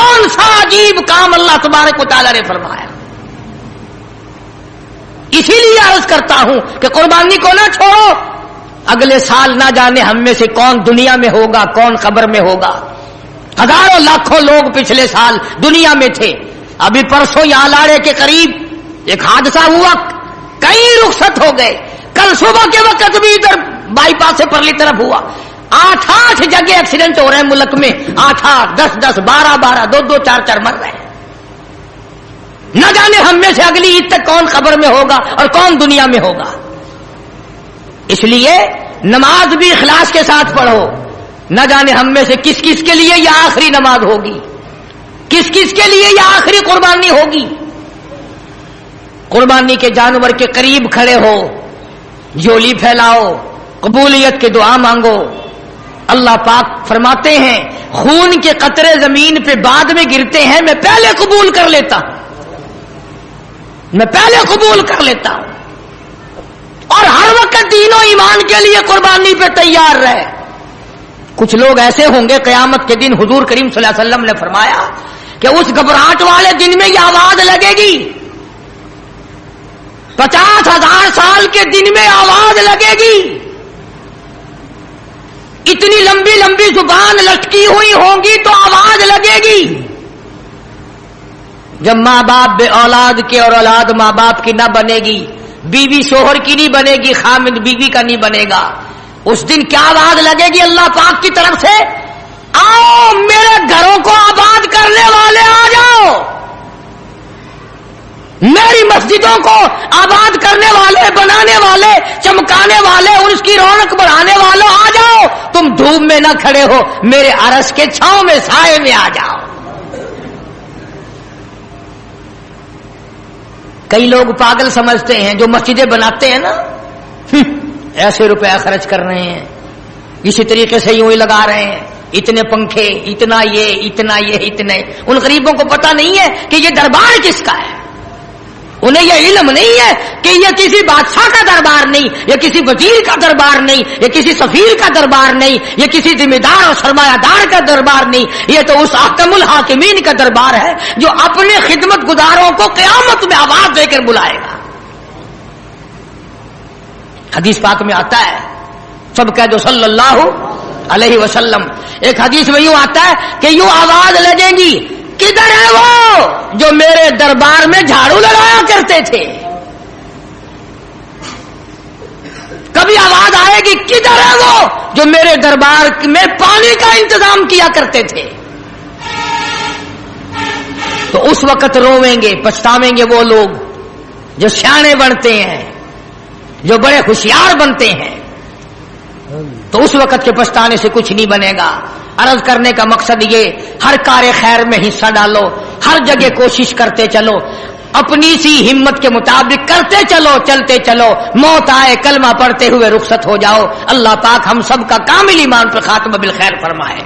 کون سا عجیب کام اللہ تبارک و تعالیٰ نے فرمایا. اسی لیے عرض کرتا ہوں کہ قربانی کو نہ چھوڑو. اگلے سال نہ جانے ہم میں سے کون دنیا میں ہوگا, کون قبر میں ہوگا. ہزاروں لاکھوں لوگ پچھلے سال دنیا میں تھے. ابھی پرسوں یہاں لاڑے کے قریب ایک حادثہ ہوا, کئی رخصت ہو گئے. کل صبح کے وقت بھی ادھر بائی پاس سے پرلی طرف ہوا. 8 جگہ ایکسیڈنٹ ہو رہے ہیں ملک میں. 8 10 12 2 4 مر رہے ہیں. نہ جانے ہم میں سے اگلی عید تک کون قبر میں ہوگا اور کون دنیا میں ہوگا. اس لیے نماز بھی اخلاص کے ساتھ پڑھو. نہ جانے ہم میں سے کس کس کے لیے یہ آخری نماز ہوگی, کس کس کے لیے یہ آخری قربانی ہوگی. قربانی کے جانور کے قریب کھڑے ہو, جھولی پھیلاؤ, قبولیت کی دعا مانگو. اللہ پاک فرماتے ہیں خون کے قطرے زمین پہ بعد میں گرتے ہیں, میں پہلے قبول کر لیتا ہوں, میں پہلے قبول کر لیتا ہوں. اور ہر وقت دین و ایمان کے لیے قربانی پہ تیار رہے. کچھ لوگ ایسے ہوں گے قیامت کے دن, حضور کریم صلی اللہ علیہ وسلم نے فرمایا کہ اس گھبراہٹ والے دن میں یہ آواز لگے گی, 50,000 سال کے دن میں آواز لگے گی. اتنی لمبی لمبی زبان لٹکی ہوئی ہوں گی تو آواز لگے گی. جب ماں باپ بے اولاد کے اور اولاد ماں باپ کی نہ بنے گی, بیوی شوہر کی نہیں بنے گی, خامد بیوی کا نہیں بنے گا, اس دن کیا آواز لگے گی اللہ پاک کی طرف سے؟ آؤ میرے گھروں کو آباد کرنے والے آ جاؤ, میری مسجدوں کو آباد کرنے والے, بنانے والے, چمکانے والے, اور اس کی رونق بڑھانے والوں آ جاؤ. تم دھوپ میں نہ کھڑے ہو, میرے عرش کے چھاؤں میں, سائے میں آ جاؤ. کئی لوگ پاگل سمجھتے ہیں جو مسجدیں بناتے ہیں نا, ایسے روپیہ خرچ کر رہے ہیں, اسی طریقے سے یوں ہی لگا رہے ہیں, اتنے پنکھے, اتنا یہ اتنے. ان غریبوں کو پتہ نہیں ہے کہ یہ دربار کس کا ہے. انہیں یہ علم نہیں ہے کہ یہ کسی بادشاہ کا دربار نہیں, یہ کسی وزیر کا دربار نہیں, یہ کسی سفیر کا دربار نہیں, یہ کسی ذمہ دار اور سرمایہ دار کا دربار نہیں. یہ تو اس احکم الحاکمین کا دربار ہے جو اپنے خدمت گزاروں کو قیامت میں آواز دے کر بلائے گا. حدیث پاک میں آتا ہے, سب کہہ دو صلی اللہ علیہ وسلم. ایک حدیث میں یوں آتا ہے کہ یوں آواز لگے گی, کدھر ہے وہ جو میرے دربار میں جھاڑو لگایا کرتے تھے. کبھی آواز آئے گی, کدھر ہے وہ جو میرے دربار میں پانی کا انتظام کیا کرتے تھے. تو اس وقت رویں گے, پچھتاویں گے وہ لوگ جو سیانے بنتے ہیں, جو بڑے ہوشیار بنتے ہیں. تو اس وقت کے پچھتانے سے کچھ نہیں بنے گا. عرض کرنے کا مقصد یہ, ہر کار خیر میں حصہ ڈالو, ہر جگہ کوشش کرتے چلو, اپنی سی ہمت کے مطابق کرتے چلو, چلتے چلو, موت آئے کلمہ پڑھتے ہوئے رخصت ہو جاؤ. اللہ پاک ہم سب کا کامل ایمان پر خاتمہ بالخیر فرمائے.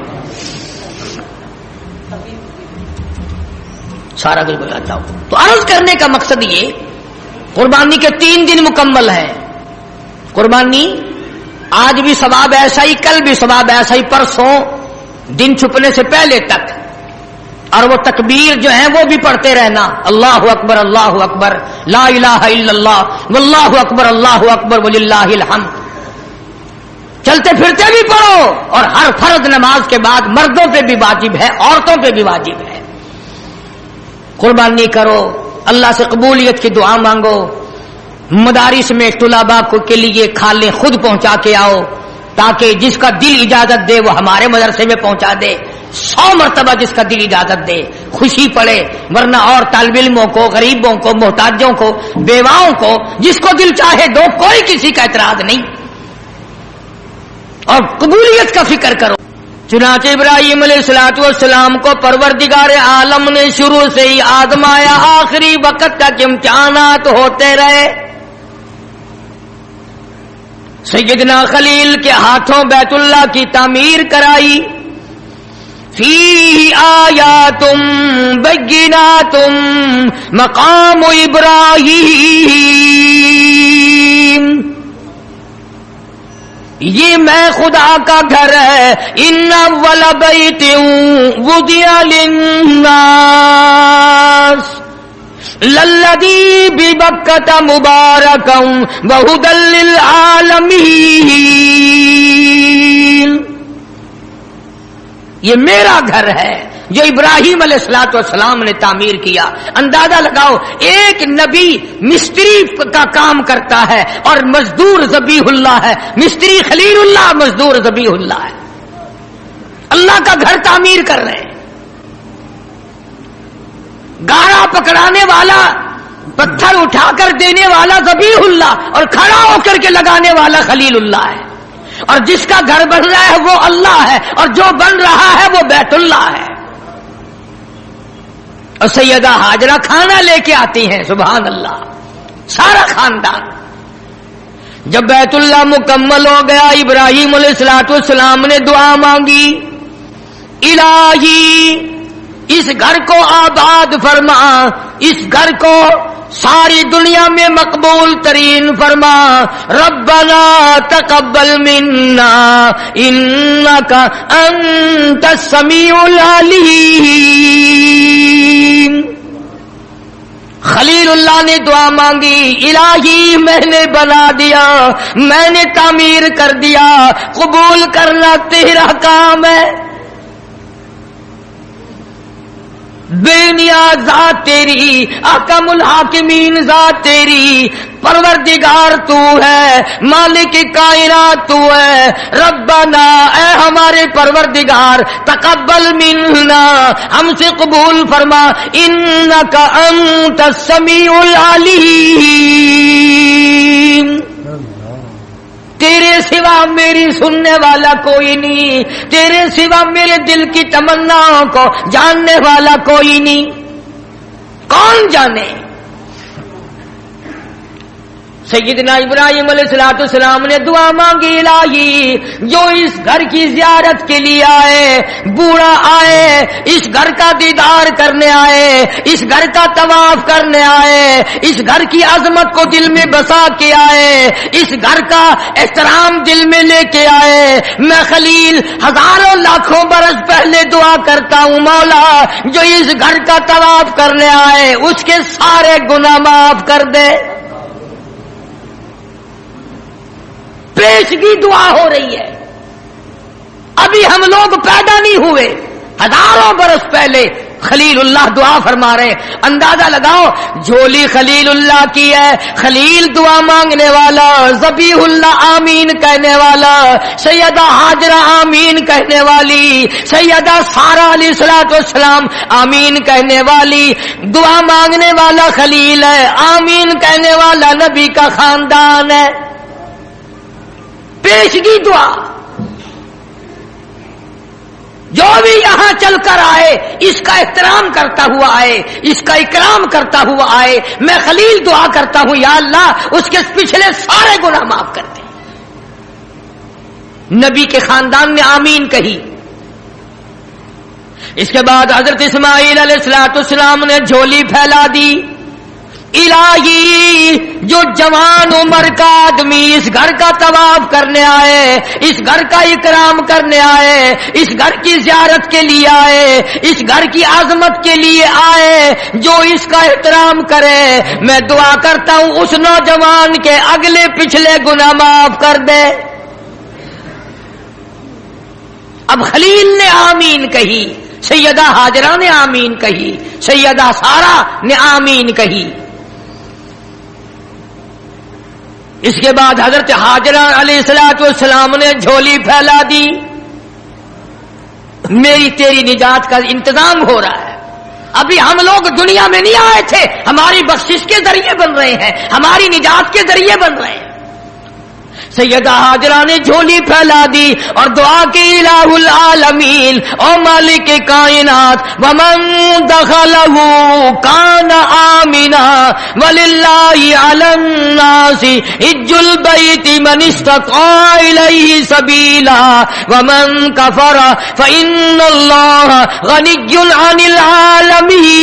سارا کچھ بتاتا ہوں. تو عرض کرنے کا مقصد یہ, قربانی کے 3 دن مکمل ہیں. قربانی آج بھی ثواب ایسا ہی, کل بھی ثواب ایسا ہی, پرسوں دن چھپنے سے پہلے تک. اور وہ تکبیر جو ہیں وہ بھی پڑھتے رہنا, اللہ اکبر اللہ اکبر, لا الہ الا اللہ, واللہ اکبر اللہ اکبر وللہ الحمد. چلتے پھرتے بھی پڑھو. اور ہر فرض نماز کے بعد مردوں پہ بھی واجب ہے, عورتوں پہ بھی واجب ہے. قربانی کرو, اللہ سے قبولیت کی دعا مانگو. مدارس میں طلباء کے لیے کھالیں خود پہنچا کے آؤ, تاکہ جس کا دل اجازت دے وہ ہمارے مدرسے میں پہنچا دے. 100 مرتبہ جس کا دل اجازت دے خوشی پڑے. ورنہ اور طالب علموں کو, غریبوں کو, محتاجوں کو, بیواؤں کو, جس کو دل چاہے دو, کوئی کسی کا اعتراض نہیں. اور قبولیت کا فکر کرو. چنانچہ ابراہیم علیہ الصلوۃ والسلام کو پروردگار عالم نے شروع سے ہی آزمایا, آخری وقت تک امتحانات ہوتے رہے. سیدنا خلیل کے ہاتھوں بیت اللہ کی تعمیر کرائی. فیہ آیات بینات مقام ابراہیم. یہ میں خدا کا گھر ہے. ان اول بیت وضع للناس للذی ببکۃ مبارکا وہدی للعالمین. یہ میرا گھر ہے جو ابراہیم علیہ الصلوۃ والسلام نے تعمیر کیا. اندازہ لگاؤ ایک نبی مستری کا کام کرتا ہے اور مزدور ذبیح اللہ ہے. مستری خلیل اللہ، مزدور ذبیح اللہ ہے. اللہ کا گھر تعمیر کر رہے ہیں. گارا پکڑانے والا، پتھر اٹھا کر دینے والا ذبیح اللہ اور کھڑا ہو کر کے لگانے والا خلیل اللہ ہے. اور جس کا گھر بن رہا ہے وہ اللہ ہے اور جو بن رہا ہے وہ بیت اللہ ہے. اور سیدہ ہاجرہ کھانا لے کے آتی ہیں. سبحان اللہ. سارا خاندان. جب بیت اللہ مکمل ہو گیا ابراہیم علیہ الصلوۃ والسلام نے دعا مانگی، الہی اس گھر کو آباد فرما، اس گھر کو ساری دنیا میں مقبول ترین فرما. ربنا تقبل منا انک انت السمیع العلیم. خلیل اللہ نے دعا مانگی، الہی میں نے بنا دیا، میں نے تعمیر کر دیا، قبول کرنا تیرا کام ہے. بے نیاز ذات تیری، احکم الحاکمین ذات تیری، پروردگار تو ہے، مالک کائنات تو ہے. ربنا اے ہمارے پروردگار، تقبل منا ہم سے قبول فرما، انک انت السمیع العلیم. تیرے سوا میری سننے والا کوئی نہیں، تیرے سوا میرے دل کی تمناؤں کو جاننے والا کوئی نہیں. کون جانے؟ سیدنا ابراہیم علیہ الصلوۃ والسلام نے دعا مانگی، الہی جو اس گھر کی زیارت کے لیے آئے، بوڑھا آئے، اس گھر کا دیدار کرنے آئے، اس گھر کا طواف کرنے آئے، اس گھر کی عظمت کو دل میں بسا کے آئے، اس گھر کا احترام دل میں لے کے آئے، میں خلیل ہزاروں لاکھوں برس پہلے دعا کرتا ہوں مولا جو اس گھر کا طواف کرنے آئے اس کے سارے گناہ معاف کر دے. پیشگی دعا ہو رہی ہے. ابھی ہم لوگ پیدا نہیں ہوئے، ہزاروں برس پہلے خلیل اللہ دعا فرما رہے. اندازہ لگاؤ جھولی خلیل اللہ کی ہے، خلیل دعا مانگنے والا، ذبیح اللہ آمین کہنے والا، سیدہ ہاجرہ آمین کہنے والی، سیدہ سارہ علیہ الصلوۃ والسلام آمین کہنے والی. دعا مانگنے والا خلیل ہے، آمین کہنے والا نبی کا خاندان ہے. پیشگی دعا. جو بھی یہاں چل کر آئے اس کا احترام کرتا ہوا آئے، اس کا اکرام کرتا ہوا آئے. میں خلیل دعا کرتا ہوں یا اللہ اس کے پچھلے سارے گناہ معاف کر دے. نبی کے خاندان نے آمین کہی. اس کے بعد حضرت اسماعیل علیہ السلام نے جھولی پھیلا دی. الہی جو جوان عمر کا آدمی اس گھر کا طواف کرنے آئے، اس گھر کا اکرام کرنے آئے، اس گھر کی زیارت کے لیے آئے، اس گھر کی عظمت کے لیے آئے، جو اس کا احترام کرے، میں دعا کرتا ہوں اس نوجوان کے اگلے پچھلے گناہ معاف کر دے. اب خلیل نے آمین کہی، سیدہ ہاجرہ نے آمین کہی، سیدہ سارہ نے آمین کہی. اس کے بعد حضرت ہاجرہ علیہ الصلوۃ والسلام نے جھولی پھیلا دی. میری تیری نجات کا انتظام ہو رہا ہے. ابھی ہم لوگ دنیا میں نہیں آئے تھے، ہماری بخشش کے ذریعے بن رہے ہیں، ہماری نجات کے ذریعے بن رہے ہیں. سیدہ ہاجرہ نے جھولی پھیلا دی اور دعا کی، الہ العالمین او مالک کائنات، ومن دخلہ کان آمنا وللہ علی الناس حج البیت من استطاع الیہ سبیلا ومن کفر فإن اللہ غنی عن العالمین.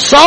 100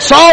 100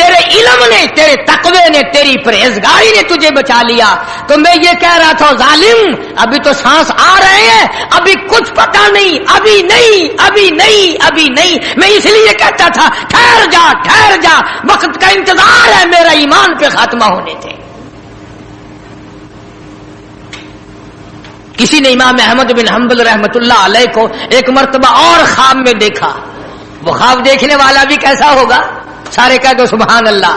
تیرے علم نے، تیرے تقوی نے، تیری پرہیزگاری نے تجھے بچا لیا. تو میں یہ کہہ رہا تھا ظالم ابھی تو سانس آ رہے ہیں، ابھی کچھ پتا نہیں، ابھی نہیں، ابھی نہیں، ابھی نہیں. میں اس لیے کہتا تھا ٹھہر جا، ٹھہر جا، وقت کا انتظار ہے میرا ایمان پہ خاتمہ ہونے تھے. کسی نے امام احمد بن حنبل رحمت اللہ علیہ کو ایک مرتبہ اور خواب میں دیکھا. وہ خواب دیکھنے والا بھی کیسا ہوگا؟ سارے کہہ دو سبحان اللہ.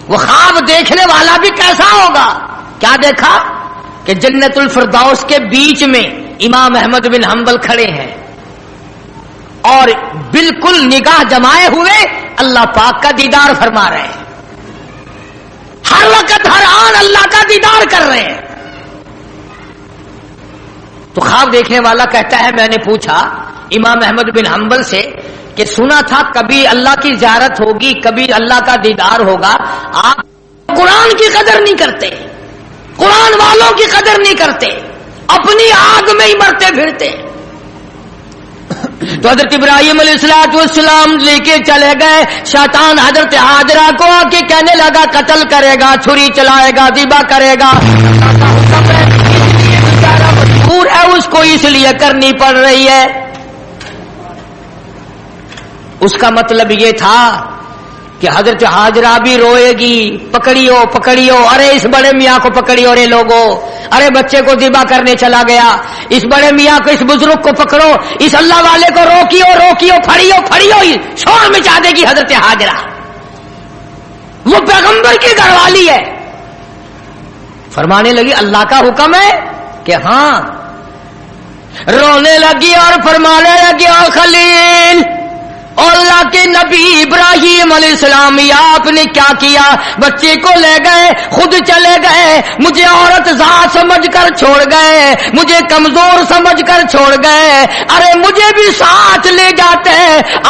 وہ خواب دیکھنے والا بھی کیسا ہوگا؟ کیا دیکھا کہ جنت الفردوس کے بیچ میں امام احمد بن حنبل کھڑے ہیں اور بالکل نگاہ جمائے ہوئے اللہ پاک کا دیدار فرما رہے ہیں. ہر وقت ہر آن اللہ کا دیدار کر رہے ہیں. تو خواب دیکھنے والا کہتا ہے میں نے پوچھا امام احمد بن حنبل سے کہ سنا تھا کبھی اللہ کی زیارت ہوگی، کبھی اللہ کا دیدار ہوگا، آپ قرآن کی قدر نہیں کرتے، قرآن والوں کی قدر نہیں کرتے، اپنی آگ میں ہی مرتے پھرتے. تو حضرت ابراہیم علیہ السلام لے کے چلے گئے. شیطان حضرت حاجرہ کو آ کے کہنے لگا قتل کرے گا، چھری چلائے گا، ذبح کرے گا. مجبور ہے، اس کو اس لیے کرنی پڑ رہی ہے. اس کا مطلب یہ تھا کہ حضرت حاجرہ بھی روئے گی، پکڑیو پکڑیو، ارے اس بڑے میاں کو پکڑیو رے لوگو، ارے بچے کو ذبح کرنے چلا گیا، اس بڑے میاں کو، اس بزرگ کو پکڑو، اس اللہ والے کو روکیو روکیو، پھڑیو پھڑیو. شور مچا دے گی حضرت حاجرہ، وہ پیغمبر کی گھر والی ہے. فرمانے لگی اللہ کا حکم ہے کہ ہاں. رونے لگی اور فرمانے لگی او خلیل، اللہ کے نبی ابراہیم علیہ السلام، یا آپ نے کیا کیا؟ بچے کو لے گئے، خود چلے گئے، مجھے عورت ذات سمجھ کر چھوڑ گئے، مجھے کمزور سمجھ کر چھوڑ گئے. ارے مجھے بھی ساتھ لے جاتے،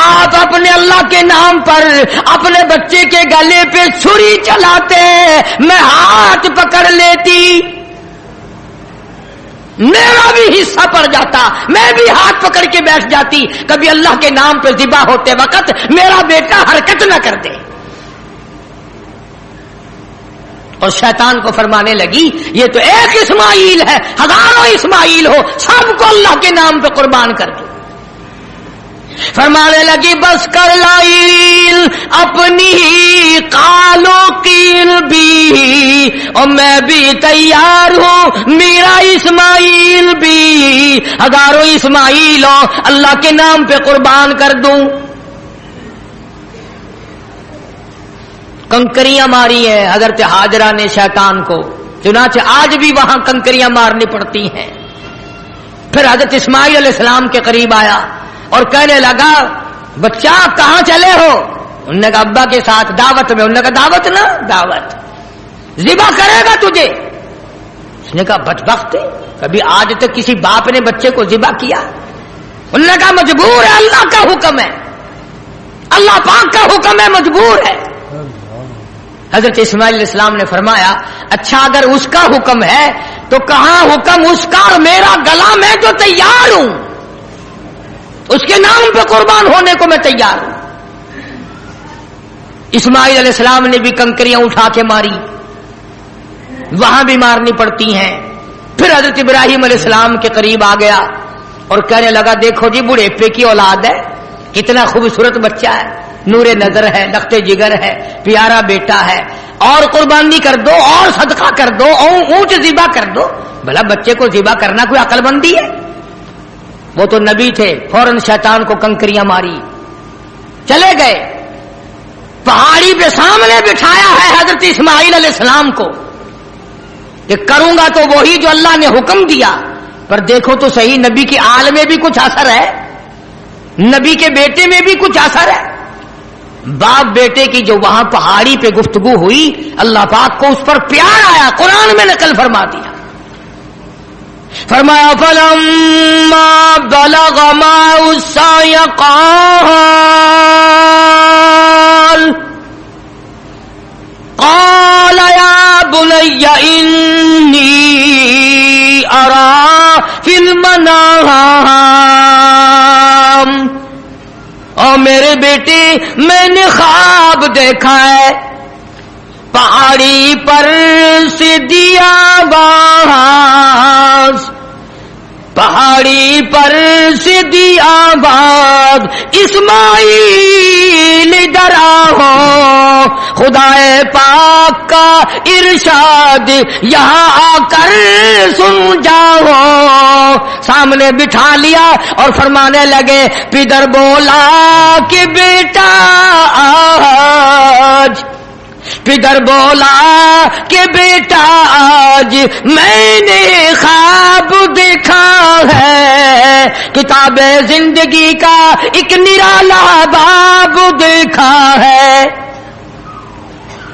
آپ اپنے اللہ کے نام پر اپنے بچے کے گلے پہ چھری چلاتے، میں ہاتھ پکڑ لیتی، میرا بھی حصہ پڑ جاتا، میں بھی ہاتھ پکڑ کے بیٹھ جاتی، کبھی اللہ کے نام پہ ذبح ہوتے وقت میرا بیٹا حرکت نہ کر دے. اور شیطان کو فرمانے لگی یہ تو ایک اسماعیل ہے، ہزاروں اسماعیل ہو، سب کو اللہ کے نام پہ قربان کر دو. فرمانے لگی بس کر لائل اپنی قالو قیل بھی، اور میں بھی تیار ہوں، میرا اسماعیل بھی، ہزاروں اسماعیل ہو اللہ کے نام پہ قربان کر دوں. کنکریاں ماری ہیں حضرت حاجرہ نے شیطان کو، چنانچہ آج بھی وہاں کنکریاں مارنی پڑتی ہیں. پھر حضرت اسماعیل علیہ السلام کے قریب آیا اور کہنے لگا بچہ کہاں چلے ہو؟ انہوں نے کہا ابا کے ساتھ دعوت میں. انہوں نے کہا دعوت نہ دعوت، ذبح کرے گا تجھے. اس نے کہا بدبخت، کبھی آج تک کسی باپ نے بچے کو ذبح کیا؟ انہوں نے کہا مجبور ہے، اللہ کا حکم ہے، اللہ پاک کا حکم ہے، مجبور ہے. حضرت اسماعیل علیہ السلام نے فرمایا اچھا اگر اس کا حکم ہے تو کہاں حکم اس کا اور میرا گلا، میں تو تیار ہوں، اس کے نام پہ قربان ہونے کو میں تیار ہوں. اسماعیل علیہ السلام نے بھی کنکریاں اٹھا کے ماری، وہاں بھی مارنی پڑتی ہیں. پھر حضرت ابراہیم علیہ السلام کے قریب آ گیا اور کہنے لگا دیکھو جی بڑھیپے کی اولاد ہے، کتنا خوبصورت بچہ ہے، نور نظر ہے، لخت جگر ہے، پیارا بیٹا ہے، اور قربانی کر دو اور صدقہ کر دو اور اونٹ ذبح کر دو. بھلا بچے کو ذبح کرنا کوئی عقل مندی ہے؟ وہ تو نبی تھے، فوراً شیطان کو کنکریاں ماری، چلے گئے. پہاڑی پہ سامنے بٹھایا ہے حضرت اسماعیل علیہ السلام کو کہ کروں گا تو وہی جو اللہ نے حکم دیا. پر دیکھو تو صحیح، نبی کی آل میں بھی کچھ اثر ہے، نبی کے بیٹے میں بھی کچھ اثر ہے. باپ بیٹے کی جو وہاں پہاڑی پہ گفتگو ہوئی، اللہ پاک کو اس پر پیار آیا، قرآن میں نقل فرما دیا. فرمایا فلما بلغ معه السعي قال يا بني إني أرى في المنام، اور میرے بیٹے بیٹے میں نے خواب دیکھا ہے، پہاڑی پر سے دیا باز، پہاڑی پر سے دیا باز، اسماعیل ادھر آؤ، خدائے پاک کا ارشاد یہاں آ کر سن جاؤ۔ سامنے بٹھا لیا اور فرمانے لگے، پدر بولا کہ بیٹا آج، پدر بولا کہ بیٹا آج میں نے خواب دیکھا ہے، کتاب زندگی کا ایک نرالا باب دیکھا ہے،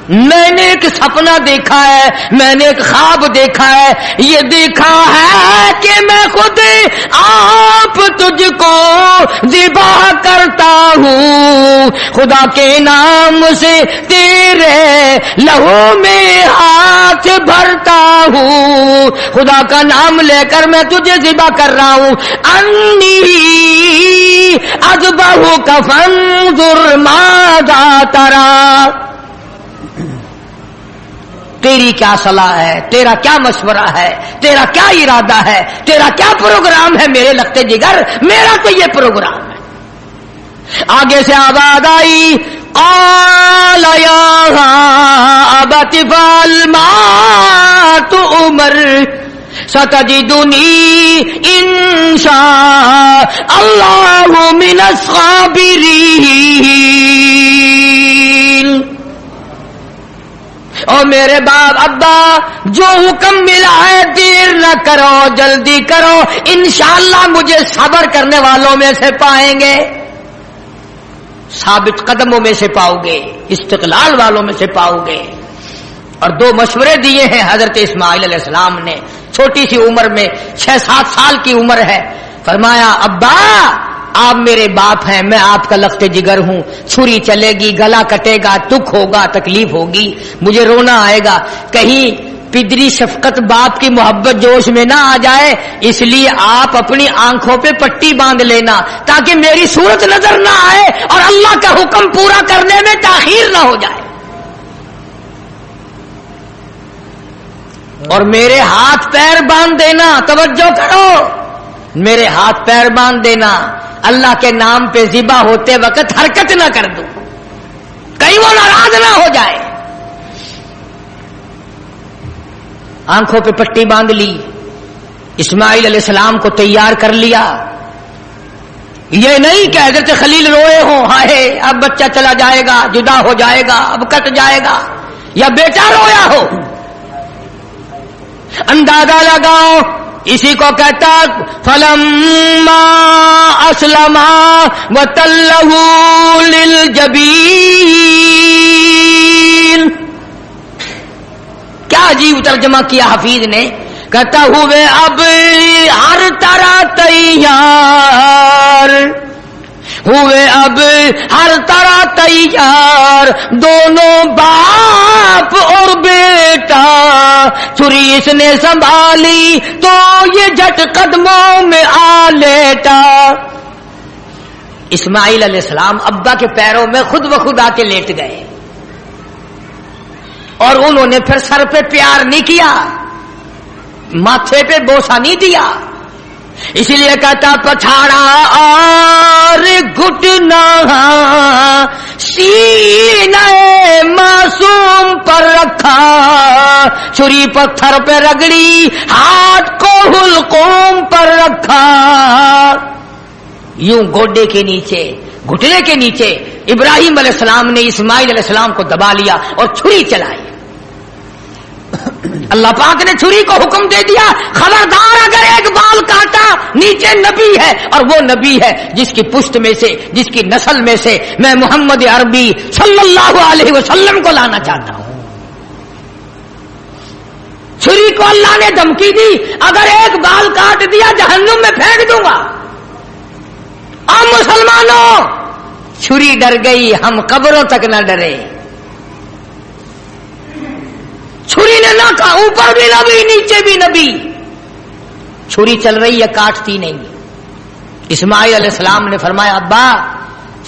میں نے ایک سپنا دیکھا ہے، میں نے ایک خواب دیکھا ہے، یہ دیکھا ہے کہ میں خود آپ تجھ کو ذبح کرتا ہوں، خدا کے نام سے تیرے لہو میں ہاتھ بھرتا ہوں، خدا کا نام لے کر میں تجھے ذبح کر رہا ہوں، انی اذبحک فانظر ماذا تری، تیری کیا صلاح ہے، تیرا کیا مشورہ ہے، تیرا کیا ارادہ ہے، تیرا کیا پروگرام ہے میرے لخت جگر، میرا تو یہ پروگرام ہے۔ آگے سے آواز آئی، قال یا ابت افعل ما تؤمر ستجدنی ان شاء اللہ من الصابرین۔ اور میرے باپ ابا جو حکم ملا ہے دیر نہ کرو، جلدی کرو، انشاءاللہ مجھے صبر کرنے والوں میں سے پائیں گے، ثابت قدموں میں سے پاؤ گے، استقلال والوں میں سے پاؤ گے۔ اور دو مشورے دیے ہیں حضرت اسماعیل علیہ السلام نے، چھوٹی سی عمر میں 6-7 سال کی عمر ہے۔ فرمایا ابا آپ میرے باپ ہیں، میں آپ کا لخت جگر ہوں، چھری چلے گی، گلا کٹے گا، دکھ ہوگا، تکلیف ہوگی، مجھے رونا آئے گا، کہیں پدری شفقت باپ کی محبت جوش میں نہ آ جائے، اس لیے آپ اپنی آنکھوں پہ پٹی باندھ لینا تاکہ میری صورت نظر نہ آئے اور اللہ کا حکم پورا کرنے میں تاخیر نہ ہو جائے، اور میرے ہاتھ پیر باندھ دینا، توجہ کرو، میرے ہاتھ پیر باندھ دینا، اللہ کے نام پہ ذبح ہوتے وقت حرکت نہ کر دوں، کہیں وہ ناراض نہ ہو جائے۔ آنکھوں پہ پٹی باندھ لی، اسماعیل علیہ السلام کو تیار کر لیا۔ یہ نہیں کہ حضرت خلیل روئے ہوں، ہائے اب بچہ چلا جائے گا، جدا ہو جائے گا، اب کٹ جائے گا، یا بیٹا رویا ہو۔ اندازہ لگاؤ، اسی کو کہتا فلما اسلما وتلہ للجبین، کیا عجیب ترجمہ کیا حفیظ نے، کہتا ہوئے اب ہر طرح تیار ہوئے، اب ہر طرح تیار، دونوں باپ اور بیٹا، چھری اس نے سنبھالی تو یہ جھٹ قدموں میں آ لیٹا۔ اسماعیل علیہ السلام ابا کے پیروں میں خود بخود آ کے لیٹ گئے، اور انہوں نے پھر سر پہ پیار نہیں کیا، ماتھے پہ بوسہ نہیں دیا، اسی لیے کہتا پچھاڑا اور گھٹنا سینہ معصوم پر رکھا، چھری پتھر پہ رگڑی، ہاتھ کو حلقوم پر رکھا، یوں گوڈے کے نیچے، گھٹنے کے نیچے ابراہیم علیہ السلام نے اسماعیل علیہ السلام کو دبا لیا اور چھری چلائی۔ اللہ پاک نے چھری کو حکم دے دیا، خبردار اگر ایک بال کاٹا، نیچے نبی ہے، اور وہ نبی ہے جس کی پشت میں سے، جس کی نسل میں سے میں محمد عربی صلی اللہ علیہ وسلم کو لانا چاہتا ہوں۔ چھری کو اللہ نے دھمکی دی، اگر ایک بال کاٹ دیا جہنم میں پھینک دوں گا۔ اور مسلمانوں، چھری ڈر گئی، ہم قبروں تک نہ ڈرے۔ چھری نے نہ کہا، اوپر بھی نبی نیچے بھی نبی، چھری چل رہی ہے، کاٹتی نہیں۔ اسماعیل علیہ السلام نے فرمایا ابا